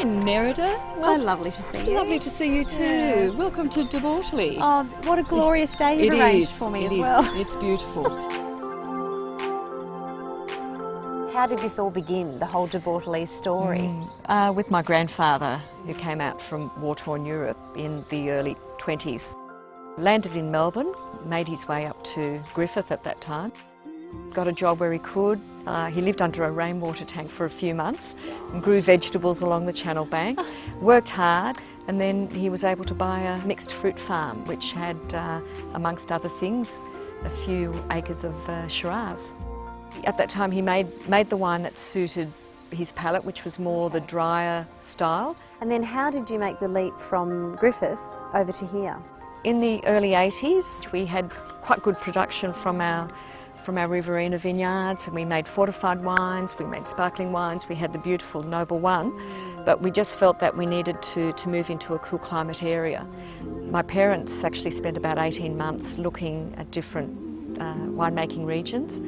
welcome Nerida. So lovely to see you. Lovely to see you too. Yeah. Welcome to De Bortoli. Oh, what a glorious day you've arranged for me as well. It's beautiful. How did this all begin, the whole De Bortoli story? With my grandfather, who came out from war-torn Europe in the early 20s. Landed in Melbourne, made his way up to Griffith at that time. Got a job where he could. He lived under a rainwater tank for a few months and grew vegetables along the Channel Bank, worked hard, and then he was able to buy a mixed fruit farm which had, amongst other things, a few acres of Shiraz. At that time he made the wine that suited his palate, which was more the drier style. And then how did you make the leap from Griffith over to here? In the early 80s we had quite good production from our Riverina vineyards, and we made fortified wines, we made sparkling wines, we had the beautiful Noble One, but we just felt that we needed to move into a cool climate area. My parents actually spent about 18 months looking at different winemaking regions.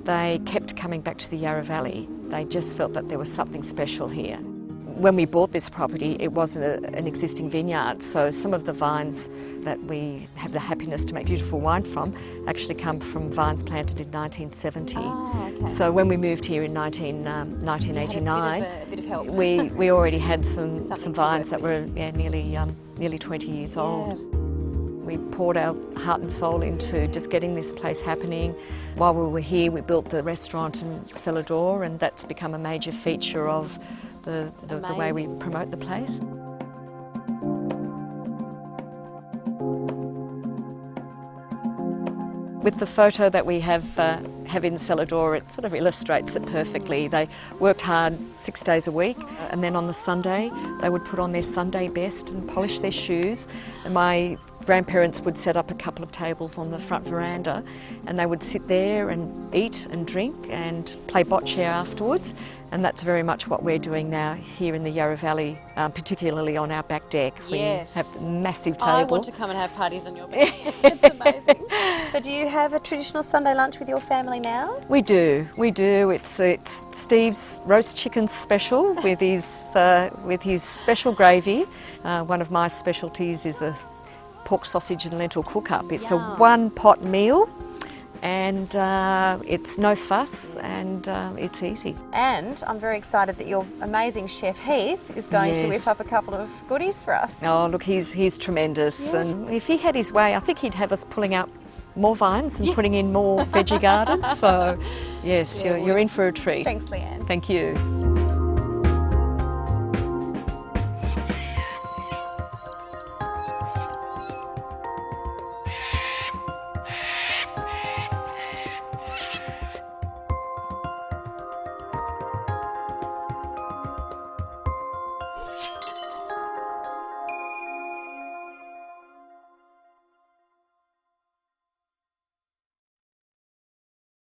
They kept coming back to the Yarra Valley. They just felt that there was something special here. When we bought this property, it wasn't an existing vineyard, so some of the vines that we have the happiness to make beautiful wine from actually come from vines planted in 1970. Oh, okay. So when we moved here in 1989, a bit of help. we already had some vines that were nearly 20 years old. We poured our heart and soul into just getting this place happening. While we were here, we built the restaurant and cellar door, and that's become a major feature of the way we promote the place. With the photo that we have in cellar door, it sort of illustrates it perfectly. They worked hard 6 days a week, and then on the Sunday they would put on their Sunday best and polish their shoes. And my grandparents would set up a couple of tables on the front veranda, and they would sit there and eat and drink and play bocce afterwards. And that's very much what we're doing now here in the Yarra Valley, particularly on our back deck. Yes. We have a massive table. I want to come and have parties on your back deck. It's amazing. So do you have a traditional Sunday lunch with your family now? We do. It's Steve's roast chicken special with his special gravy. One of my specialties is a pork sausage and lentil cook-up. It's Yum. a one-pot meal, and it's no fuss, and it's easy. And I'm very excited that your amazing chef Heath is going to whip up a couple of goodies for us. Oh, look, he's tremendous, and if he had his way, I think he'd have us pulling out more vines and putting in more veggie gardens. So, yes, you're in for a treat. Thanks, Leanne. Thank you.